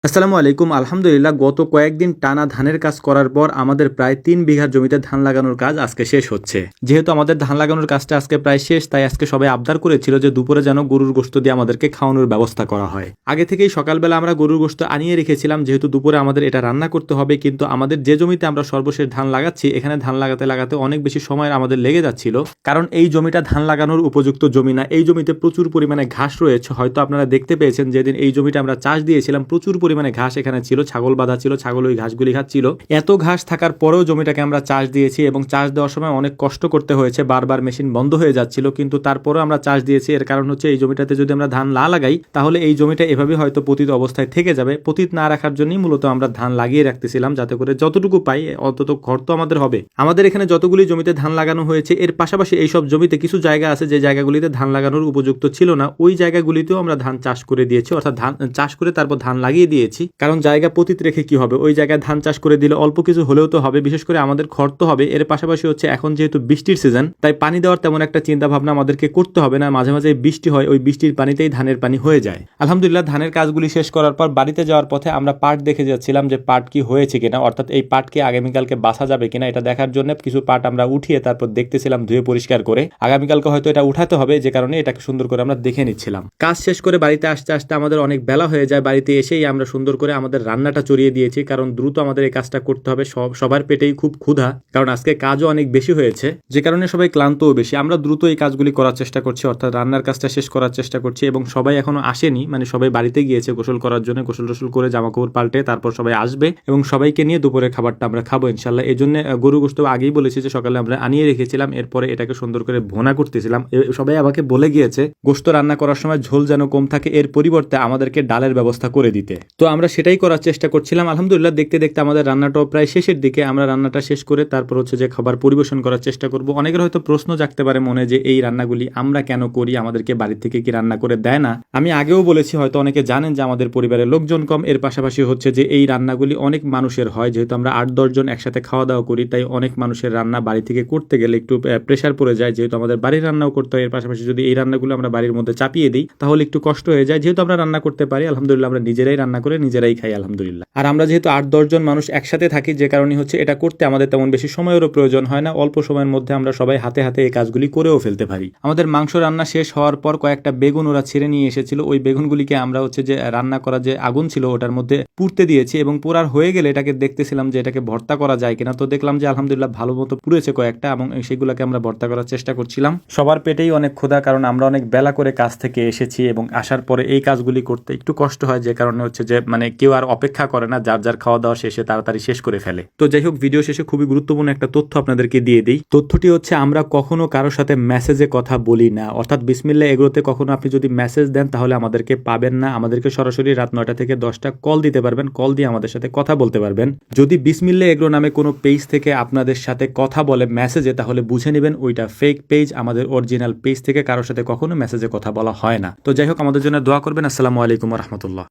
আসসালামু আলাইকুম। আলহামদুলিল্লাহ গত কয়েকদিন টানা ধানের কাজ করার পর আমাদের প্রায় ৩ বিঘা জমিতে ধান লাগানোর কাজ আজকে শেষ হচ্ছে। যেহেতু আমাদের ধান লাগানোর কাজটা আজকে প্রায় শেষ, তাই আজকে সবাই আবদার করেছিল যে দুপুরে যেন গরুর গোশত দিয়ে আমাদেরকে খাওয়ানোর ব্যবস্থা করা হয়। আগে থেকেই সকালবেলা আমরা গরুর গোশত আনিয়ে রেখেছিলাম, যেহেতু দুপুরে আমাদের এটা রান্না করতে হবে। কিন্তু আমাদের যে জমিতে আমরা সর্বশেষ ধান লাগাচ্ছি, এখানে ধান লাগাতে লাগাতে অনেক বেশি সময় আমাদের লেগে যাচ্ছিল, কারণ এই জমিটা ধান লাগানোর উপযুক্ত জমি না। এই জমিতে প্রচুর পরিমাণে ঘাস রয়েছে। হয়তো আপনারা দেখতে পেয়েছেন যেদিন এই জমিটা আমরা চাষ দিয়েছিলাম, প্রচুর পরিমাণে ঘাস এখানে ছিল, ছাগল বাঁধা ছিল, ছাগল ওই ঘাসগুলি খাচ্ছিল। এত ঘাস থাকার পরেও জমিটাকে আমরা চাষ দিয়েছি এবং চাষ দেওয়ার সময় অনেক কষ্ট করতে হয়েছে, বারবার মেশিন বন্ধ হয়ে যাচ্ছিল, কিন্তু তারপরেও আমরা চাষ দিয়েছি। এর কারণ হচ্ছে এই জমিটাতে যদি আমরা ধান না লাগাই তাহলে এই জমিটা এভাবে হয়তো পতিত অবস্থায় থেকে যাবে। পতিত না রাখার জন্যই মূলত আমরা ধান লাগিয়ে রাখতেছিলাম, যাতে করে যতটুকু পাই অন্তত ঘর তো আমাদের হবে। আমাদের এখানে যতগুলি জমিতে ধান লাগানো হয়েছে, এর পাশাপাশি এইসব জমিতে কিছু জায়গা আছে যে জায়গাগুলিতে ধান লাগানোর উপযুক্ত ছিল না, ওই জায়গাগুলিতেও আমরা ধান চাষ করে দিয়েছি, অর্থাৎ ধান চাষ করে তারপর ধান লাগিয়ে দিয়েছি। কারণ জায়গা পতিত রেখে কি হবে, ওই জায়গায় ধান চাষ করে দিলে অল্প কিছু হলেও তো হবে, বিশেষ করে আমাদের খরচ তো হবে। এর পাশাপাশি হচ্ছে এখন যেহেতু বৃষ্টির সিজন, তাই পানি দেওয়ার তেমন একটা চিন্তা ভাবনা আমাদেরকে করতে হবে না। মাঝে মাঝে বৃষ্টি হয়, ওই বৃষ্টির পানিতেই ধানের পানি হয়ে যায়। আলহামদুলিল্লাহ ধানের কাজগুলি শেষ করার পর বাড়িতে যাওয়ার পথে আমরা পাট দেখে যাচ্ছিলাম যে পাট কি হয়েছে কিনা, অর্থাৎ এই পাটকে আগামীকালকে বাছা যাবে কিনা এটা দেখার জন্য কিছু পাট আমরা উঠিয়ে তারপর দেখতেছিলাম ধুয়ে পরিষ্কার করে। আগামীকালকে হয়তো এটা উঠাতে হবে, যে কারণে এটাকে সুন্দর করে আমরা দেখে নিচ্ছিলাম। কাজ শেষ করে বাড়িতে আসতে আসতে আমাদের অনেক বেলা হয়ে যায়। বাড়িতে এসেই আমরা সুন্দর করে আমাদের রান্নাটা চড়িয়ে দিয়েছি, কারণ দ্রুত আমাদের এই কাজটা করতে হবে। সবার পেটেই খুব ক্ষুধা, কারণ আজকে কাজও অনেক বেশি হয়েছে, যে কারণে সবাই ক্লান্তও বেশি। আমরা দ্রুত এই কাজগুলি করার চেষ্টা করছি, অর্থাৎ রান্নার কাজটা শেষ করার চেষ্টা করছি। এবং সবাই এখনো আসেনি, মানে সবাই বাড়িতে গিয়েছে গোসল করার জন্য, গোসল টোসল করে জামাকাপড় পাল্টে তারপর সবাই আসবে এবং সবাইকে নিয়ে দুপুরের খাবারটা আমরা খাবো ইনশাল্লাহ। এই জন্য গরু গোশত আগেই বলেছি যে সকালে আমরা আনিয়ে রেখেছিলাম, এরপরে এটাকে সুন্দর করে ভোনা করতেছিলাম। সবাই আমাকে বলে গিয়েছে গোশত রান্না করার সময় ঝোল যেন কম থাকে, এর পরিবর্তে আমাদেরকে ডালের ব্যবস্থা করে দিতে। তো আমরা সেটাই করার চেষ্টা করছিলাম। আলহামদুলিল্লাহ দেখতে দেখতে আমাদের রান্নাটাও প্রায় শেষের দিকে। আমরা রান্নাটা শেষ করে তারপর হচ্ছে যে খাবার পরিবেশন করার চেষ্টা করব। অনেকের হয়তো প্রশ্ন জাগতে পারে মনে যে এই রান্নাগুলি আমরা কেন করি, আমাদেরকে বাড়ি থেকে কি রান্না করে দেয় না। আমি আগেও বলেছি, হয়তো অনেকে জানেন যে আমাদের পরিবারের লোকজন কম। এর পাশাপাশি হচ্ছে যে এই রান্নাগুলি অনেক মানুষের হয়, যেহেতু আমরা 8-10 জন একসাথে খাওয়া দাওয়া করি, তাই অনেক মানুষের রান্না বাড়ি থেকে করতে গেলে একটু প্রেশার পড়ে যায়। যেহেতু আমাদের বাড়ির রান্নাও করতে হয়, এর পাশাপাশি যদি এই রান্নাগুলো আমরা বাড়ির মধ্যে চাপিয়ে দিই তাহলে একটু কষ্ট হয়ে যায়। যেহেতু আমরা রান্না করতে পারি আলহামদুলিল্লাহ, আমরা নিজেরাই রান্না করে নিজেরাই খাই আলহামদুলিল্লাহ। আর আমরা যেহেতু 8-10 জন মানুষ একসাথে থাকি, যে কারণে হচ্ছে এটা করতে আমাদের তেমন বেশি সময়েরও প্রয়োজন হয় না। অল্প সময়ের মধ্যে আমরা সবাই হাতে হাতে এই কাজগুলি করেও ফেলতে পারি। আমাদের মাংস রান্না শেষ হওয়ার পর কয়েকটা বেগুন ওরা ছিঁড়ে নিয়ে এসেছিল, ওই বেগুনগুলিকে আমরা হচ্ছে যে রান্না করা যে আগুন ছিল ওটার মধ্যে পুড়তে দিয়েছি এবং পোড়ার হয়ে গেলে এটাকে দেখতেছিলাম যে এটাকে ভর্তা করা যায় কিনা। তো দেখলাম যে আলহামদুলিল্লাহ ভালো মতো পুড়েছে কয়েকটা, এবং সেগুলোকে আমরা ভর্তা করার চেষ্টা করছিলাম। সবার পেটেই অনেক ক্ষুধা, কারণ আমরা অনেক বেলা করে কাজ থেকে এসেছি এবং আসার পরে এই কাজগুলি করতে একটু কষ্ট হয়, যে কারণে হচ্ছে যে মানে কেউ আর অপেক্ষা করে না, যার যার খাওয়া দাওয়া শেষে তাড়াতাড়ি শেষ করে ফেলে। তো যাই হোক, ভিডিও শেষে খুবই গুরুত্বপূর্ণ একটা তথ্য আপনাদেরকে দিয়ে দিই। তথ্যটি হচ্ছে আমরা কখনো কারোর সাথে মেসেজে কথা বলি না, অর্থাৎ বিসমিল্লাহ এগ্রোতে কখনো আপনি যদি মেসেজ দেন তাহলে আমাদেরকে পাবেন না। আমাদেরকে সরাসরি রাত 9টা থেকে 10টা কল দিতে পারবেন, কল দিয়ে আমাদের সাথে কথা বলতে পারবেন। যদি বিসমিল্লাহ এগ্রো নামে কোনো পেজ থেকে আপনাদের সাথে কথা বলে মেসেজে, তাহলে বুঝে নেবেন ওইটা ফেক পেজ। আমাদের অরিজিনাল পেজ থেকে কারোর সাথে কখনো মেসেজে কথা বলা হয় না। তো যাই হোক, আমাদের জন্য দোয়া করবেন। আসসালামু আলাইকুম ওয়া রাহমাতুল্লাহ।